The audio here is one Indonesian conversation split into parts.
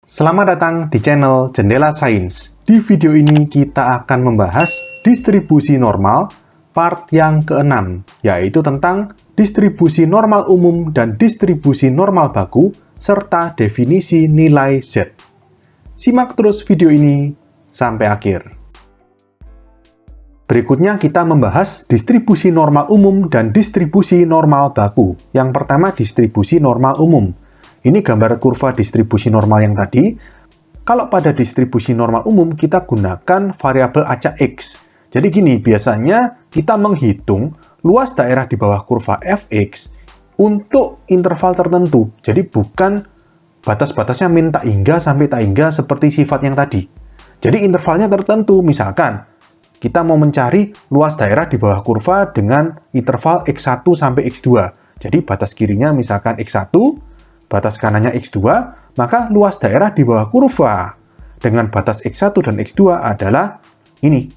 Selamat datang di channel Jendela Sains. Di video ini kita akan membahas distribusi normal part yang ke-6, yaitu tentang distribusi normal umum dan distribusi normal baku, serta definisi nilai Z. Simak terus video ini sampai akhir. Berikutnya kita membahas distribusi normal umum dan distribusi normal baku. Yang pertama, distribusi normal umum. Ini gambar kurva distribusi normal yang tadi. Kalau pada distribusi normal umum, kita gunakan variabel acak X. Jadi gini, biasanya kita menghitung luas daerah di bawah kurva fx untuk interval tertentu. Jadi bukan batas-batasnya min tak hingga sampai tak hingga seperti sifat yang tadi. Jadi intervalnya tertentu, misalkan kita mau mencari luas daerah di bawah kurva dengan interval x1 sampai x2. Jadi batas kirinya misalkan x1, batas kanannya x2, maka luas daerah di bawah kurva dengan batas x1 dan x2 adalah ini,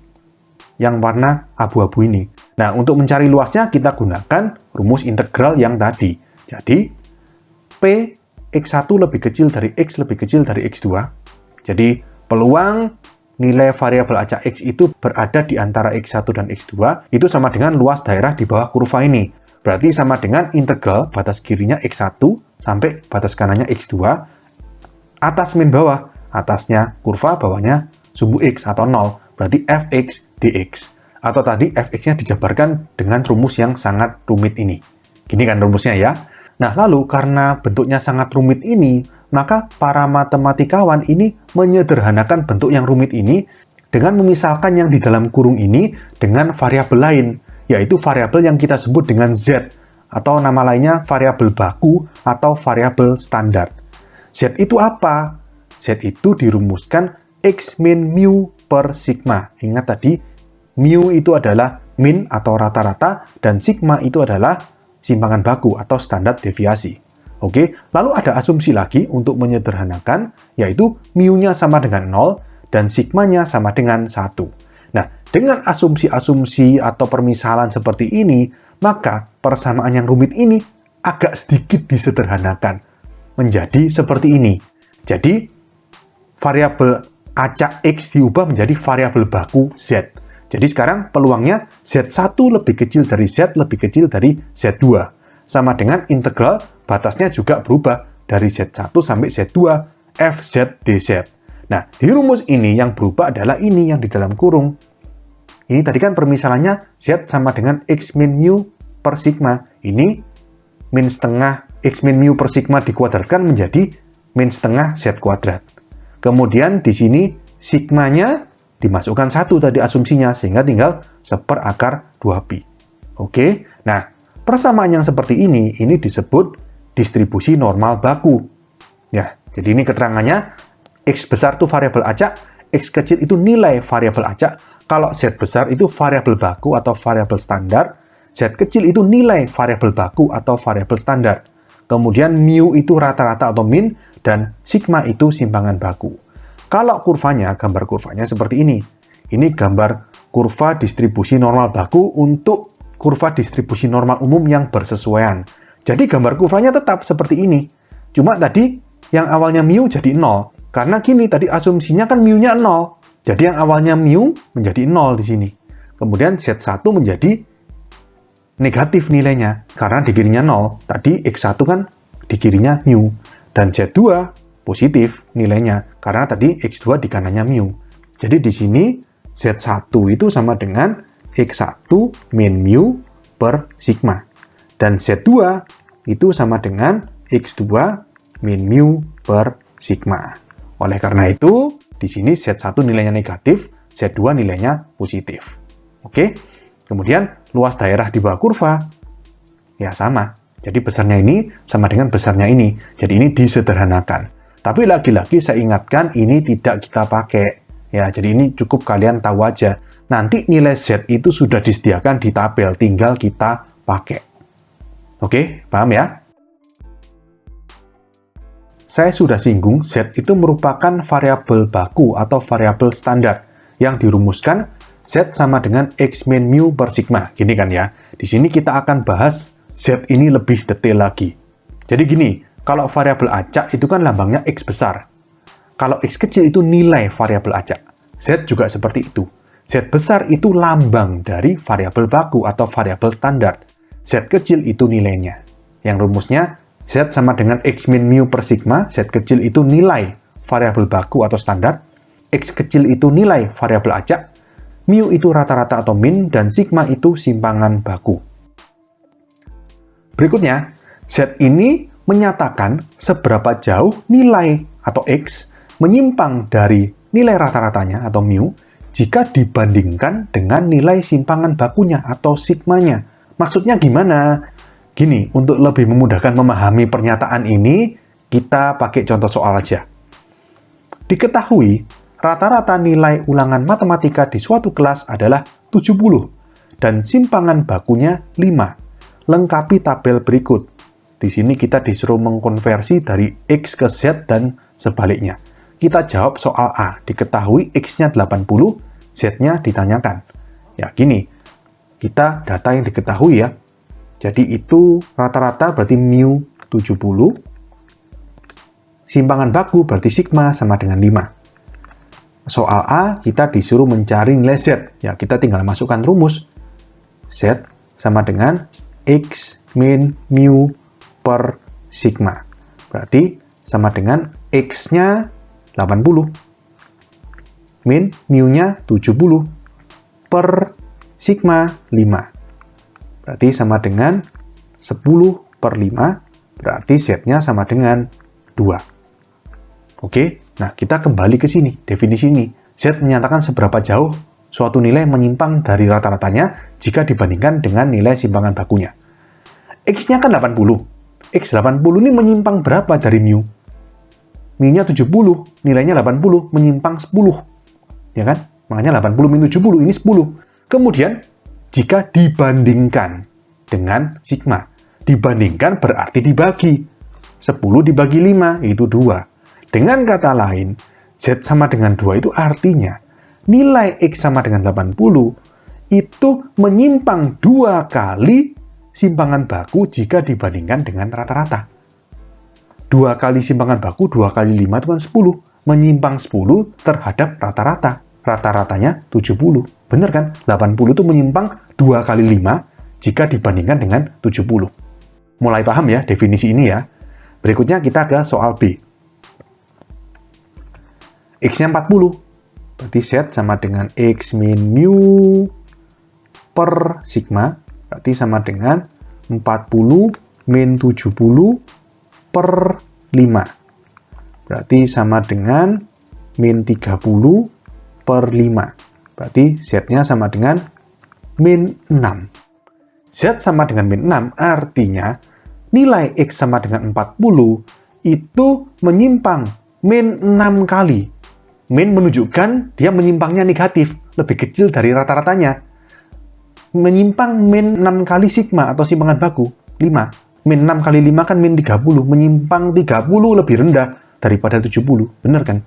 yang warna abu-abu ini. Nah, untuk mencari luasnya kita gunakan rumus integral yang tadi. Jadi, P x1 lebih kecil dari x lebih kecil dari x2. Jadi, peluang nilai variabel acak x itu berada di antara x1 dan x2, itu sama dengan luas daerah di bawah kurva ini. Berarti sama dengan integral batas kirinya x1 sampai batas kanannya x2, atas min bawah, atasnya kurva, bawahnya sumbu x atau 0, berarti fx dx. Atau tadi fx-nya dijabarkan dengan rumus yang sangat rumit ini. Gini kan rumusnya ya. Nah, lalu karena bentuknya sangat rumit ini, maka para matematikawan ini menyederhanakan bentuk yang rumit ini dengan memisalkan yang di dalam kurung ini dengan variabel lain, yaitu variabel yang kita sebut dengan Z, atau nama lainnya variabel baku atau variabel standar. Z itu apa? Z itu dirumuskan X min mu per sigma. Ingat tadi, mu itu adalah min atau rata-rata, dan sigma itu adalah simpangan baku atau standar deviasi. Oke, lalu ada asumsi lagi untuk menyederhanakan, yaitu mu-nya sama dengan 0 dan sigma-nya sama dengan 1. Nah, dengan asumsi-asumsi atau permisalan seperti ini, maka persamaan yang rumit ini agak sedikit disederhanakan menjadi seperti ini. Jadi, variabel acak X diubah menjadi variabel baku Z. Jadi sekarang peluangnya Z1 lebih kecil dari Z lebih kecil dari Z2. Sama dengan integral batasnya juga berubah dari Z1 sampai Z2 Fz dz. Nah, di rumus ini yang berubah adalah ini yang di dalam kurung. Ini tadi kan permisalannya Z sama dengan X min mu per sigma. Ini min setengah X min mu per sigma dikuadratkan menjadi min setengah Z kuadrat. Kemudian di sini sigmanya dimasukkan 1 tadi asumsinya, sehingga tinggal 1/2pi. Oke, nah persamaan yang seperti ini disebut distribusi normal baku. Ya, jadi ini keterangannya, X besar itu variabel acak, X kecil itu nilai variabel acak, kalau Z besar itu variabel baku atau variabel standar, Z kecil itu nilai variabel baku atau variabel standar. Kemudian mu itu rata-rata atau min, dan sigma itu simpangan baku. Kalau kurvanya, gambar kurvanya seperti ini. Ini gambar kurva distribusi normal baku untuk kurva distribusi normal umum yang bersesuaian. Jadi gambar kurvanya tetap seperti ini. Cuma tadi yang awalnya mu jadi 0. Karena gini, tadi asumsinya kan mu-nya 0. Jadi yang awalnya mu menjadi 0 di sini. Kemudian Z1 menjadi negatif nilainya. Karena di kirinya 0. Tadi X1 kan di kirinya mu. Dan Z2 positif nilainya. Karena tadi X2 di kanannya mu. Jadi di sini Z1 itu sama dengan X1 min mu per sigma. Dan Z2 itu sama dengan X2 min mu per sigma. Oleh karena itu, di sini Z1 nilainya negatif, Z2 nilainya positif. Oke? Kemudian, luas daerah di bawah kurva, ya sama. Jadi besarnya ini sama dengan besarnya ini. Jadi ini disederhanakan. Tapi lagi-lagi saya ingatkan, ini tidak kita pakai. Ya, jadi ini cukup kalian tahu aja. Nanti nilai Z itu sudah disediakan di tabel, tinggal kita pakai. Oke, paham ya? Saya sudah singgung, Z itu merupakan variabel baku atau variabel standar yang dirumuskan Z sama dengan X min mu per sigma. Gini kan ya. Di sini kita akan bahas Z ini lebih detail lagi. Jadi gini, kalau variabel acak itu kan lambangnya X besar. Kalau X kecil itu nilai variabel acak. Z juga seperti itu. Z besar itu lambang dari variabel baku atau variabel standar. Z kecil itu nilainya. Yang rumusnya, Z sama dengan X min mu per sigma. Z kecil itu nilai variabel baku atau standar. X kecil itu nilai variabel acak. Mu itu rata-rata atau min. Dan sigma itu simpangan baku. Berikutnya, Z ini menyatakan seberapa jauh nilai atau X menyimpang dari nilai rata-ratanya atau mu jika dibandingkan dengan nilai simpangan bakunya atau sigmanya. Maksudnya gimana? Gini, untuk lebih memudahkan memahami pernyataan ini, kita pakai contoh soal aja. Diketahui, rata-rata nilai ulangan matematika di suatu kelas adalah 70 dan simpangan bakunya 5. Lengkapi tabel berikut. Di sini kita disuruh mengkonversi dari X ke Z dan sebaliknya. Kita jawab soal A, diketahui X-nya 80, Z-nya ditanyakan. Ya, gini, kita data yang diketahui ya. Jadi itu rata-rata berarti mu 70, simpangan baku berarti sigma sama dengan 5. Soal A, kita disuruh mencari nilai Z. Ya, kita tinggal masukkan rumus. Z sama dengan X min mu per sigma. Berarti sama dengan X-nya 80 min mu-nya 70 per sigma 5. Berarti sama dengan 10 per 5, berarti Z-nya sama dengan 2. Oke, nah kita kembali ke sini, definisi ini. Z menyatakan seberapa jauh suatu nilai menyimpang dari rata-ratanya jika dibandingkan dengan nilai simpangan bakunya. X-nya kan 80. X80 ini menyimpang berapa dari mu? Mu-nya 70, nilainya 80, menyimpang 10. Ya kan? Makanya 80 min 70, ini 10. Kemudian, jika dibandingkan dengan sigma. Dibandingkan berarti dibagi. 10 dibagi 5, itu 2. Dengan kata lain, Z sama dengan 2 itu artinya, nilai X sama dengan 80, itu menyimpang 2 kali simpangan baku jika dibandingkan dengan rata-rata. 2 kali simpangan baku, 2 kali 5 itu kan 10. Menyimpang 10 terhadap rata-rata. Rata-ratanya 70. Benar kan? 80 itu menyimpang 2 kali 5 jika dibandingkan dengan 70. Mulai paham ya definisi ini ya? Berikutnya kita ke soal B. X-nya 40. Berarti Z sama dengan X min mu per sigma. Berarti sama dengan 40 min 70 per 5. Berarti sama dengan min 30 per 5. Berarti Z-nya sama dengan min 6. Z sama dengan min 6 artinya nilai X sama dengan 40 itu menyimpang min 6 kali. Min menunjukkan dia menyimpangnya negatif, lebih kecil dari rata-ratanya. Menyimpang min 6 kali sigma atau simpangan baku, 5. Min 6 kali 5 kan min 30, menyimpang 30 lebih rendah daripada 70, bener kan?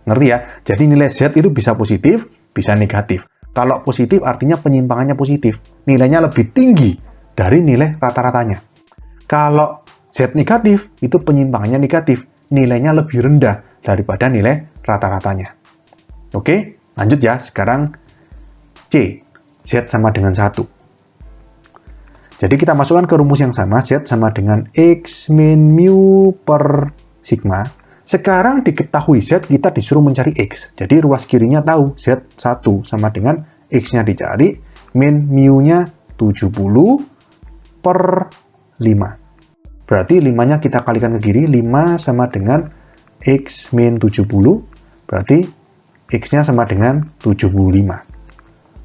Ngerti ya? Jadi nilai Z itu bisa positif, bisa negatif. Kalau positif artinya penyimpangannya positif, nilainya lebih tinggi dari nilai rata-ratanya. Kalau Z negatif, itu penyimpangannya negatif, nilainya lebih rendah daripada nilai rata-ratanya. Oke, lanjut ya, sekarang C, Z sama dengan 1. Jadi kita masukkan ke rumus yang sama, Z sama dengan X min mu per sigma. Sekarang diketahui Z, kita disuruh mencari X. Jadi ruas kirinya tahu, Z1 sama dengan X-nya dicari, min mu-nya 70 per 5. Berarti 5-nya kita kalikan ke kiri, 5 sama dengan X min 70, berarti X-nya sama dengan 75.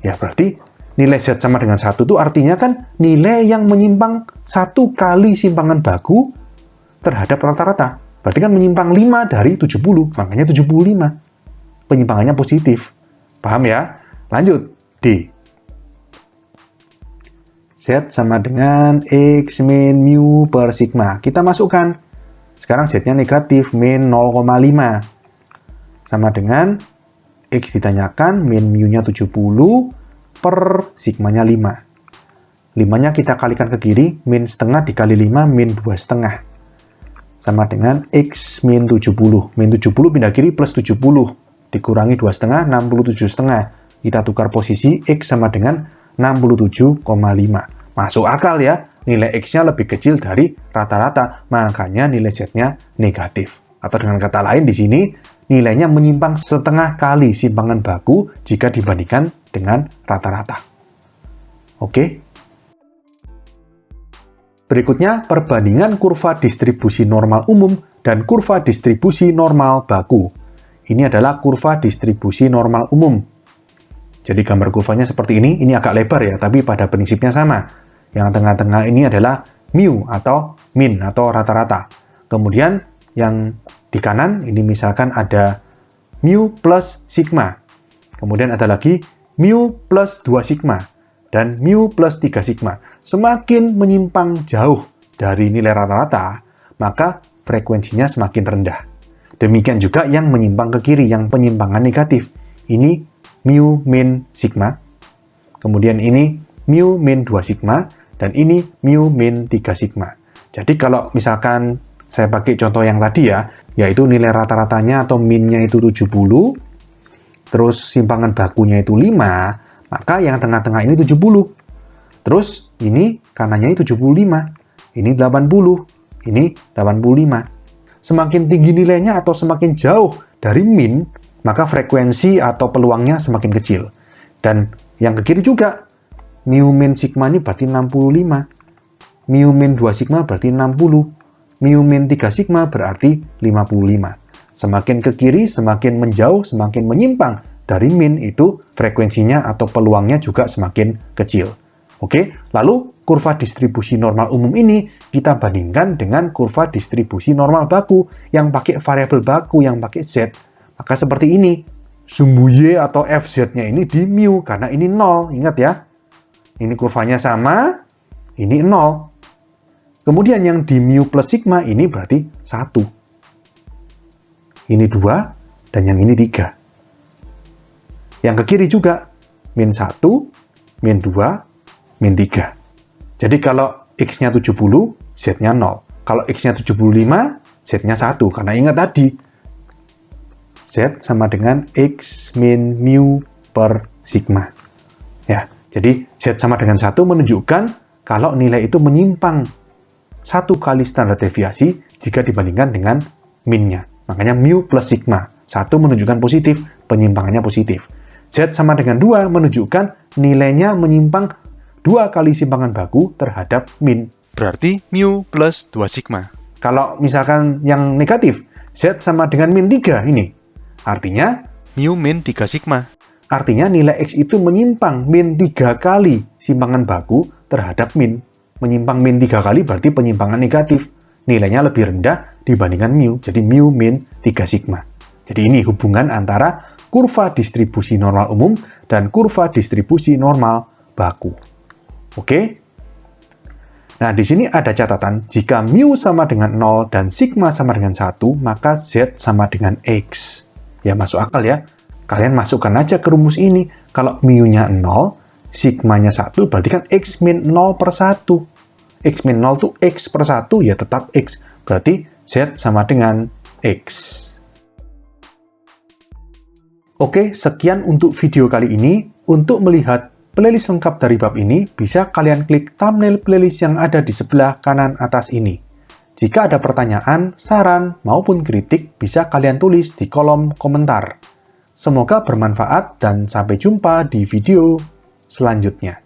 Ya, berarti nilai Z sama dengan 1 itu artinya kan nilai yang menyimpang 1 kali simpangan baku terhadap rata-rata. Berarti kan menyimpang 5 dari 70, makanya 75. Penyimpangannya positif. Paham ya? Lanjut, D. Z sama dengan X min mu per sigma. Kita masukkan. Sekarang Z-nya negatif, min 0,5. Sama dengan X ditanyakan, min mu-nya 70 per sigmanya 5. 5-nya kita kalikan ke kiri, min setengah dikali 5, min 2,5. sama dengan X min 70. Min 70 pindah kiri plus 70. Dikurangi 2,5, 67,5. Kita tukar posisi, X sama dengan 67,5. Masuk akal ya, nilai X-nya lebih kecil dari rata-rata, makanya nilai Z-nya negatif. Atau dengan kata lain di sini, nilainya menyimpang setengah kali simpangan baku jika dibandingkan dengan rata-rata. Oke? Berikutnya, perbandingan kurva distribusi normal umum dan kurva distribusi normal baku. Ini adalah kurva distribusi normal umum. Jadi gambar kurvanya seperti ini agak lebar ya, tapi pada prinsipnya sama. Yang tengah-tengah ini adalah mu atau min atau rata-rata. Kemudian yang di kanan ini misalkan ada mu plus sigma. Kemudian ada lagi mu plus 2 sigma. Dan mu plus 3 sigma. Semakin menyimpang jauh dari nilai rata-rata, maka frekuensinya semakin rendah. Demikian juga yang menyimpang ke kiri, yang penyimpangan negatif. Ini mu min sigma, kemudian ini mu min 2 sigma, dan ini mu min 3 sigma. Jadi kalau misalkan saya pakai contoh yang tadi ya, yaitu nilai rata-ratanya atau minnya itu 70, terus simpangan bakunya itu 5, maka yang tengah-tengah ini 70. Terus ini kanannya 75, ini 80, ini 85. Semakin tinggi nilainya atau semakin jauh dari min, maka frekuensi atau peluangnya semakin kecil. Dan yang ke kiri juga, mu min sigma ini berarti 65, mu min 2 sigma berarti 60, mu min 3 sigma berarti 55. Semakin ke kiri, semakin menjauh, semakin menyimpang dari min, itu frekuensinya atau peluangnya juga semakin kecil. Oke, lalu kurva distribusi normal umum ini kita bandingkan dengan kurva distribusi normal baku yang pakai variabel baku, yang pakai Z. Maka seperti ini, sumbu Y atau FZ-nya ini di mu, karena ini 0, ingat ya. Ini kurvanya sama, ini 0. Kemudian yang di mu plus sigma ini berarti 1. Ini 2, dan yang ini 3. Yang ke kiri juga, min 1, min 2, min 3. Jadi kalau X-nya 70, Z-nya 0. Kalau X-nya 75, Z-nya 1, karena ingat tadi, Z sama dengan X min mu per sigma. Ya, jadi Z sama dengan 1 menunjukkan kalau nilai itu menyimpang 1 kali standar deviasi jika dibandingkan dengan minnya. Makanya mu plus sigma. 1 menunjukkan positif, penyimpangannya positif. Z sama dengan 2 menunjukkan nilainya menyimpang 2 kali simpangan baku terhadap min. Berarti mu plus 2 sigma. Kalau misalkan yang negatif, Z sama dengan min 3 ini. Artinya, mu min 3 sigma. Artinya nilai X itu menyimpang min 3 kali simpangan baku terhadap min. Menyimpang min 3 kali berarti penyimpangan negatif. Nilainya lebih rendah dibandingkan mu. Jadi mu min 3 sigma. Jadi ini hubungan antara kurva distribusi normal umum dan kurva distribusi normal baku. Oke? Nah, di sini ada catatan, jika mu sama dengan 0 dan sigma sama dengan 1, maka Z sama dengan X. Ya, masuk akal ya. Kalian masukkan aja ke rumus ini. Kalau mu-nya 0, sigmanya 1, berarti kan X min 0 per 1. X min 0 itu X per 1, ya tetap X. Berarti Z sama dengan X. Oke, sekian untuk video kali ini. Untuk melihat playlist lengkap dari bab ini, bisa kalian klik thumbnail playlist yang ada di sebelah kanan atas ini. Jika ada pertanyaan, saran, maupun kritik, bisa kalian tulis di kolom komentar. Semoga bermanfaat dan sampai jumpa di video selanjutnya.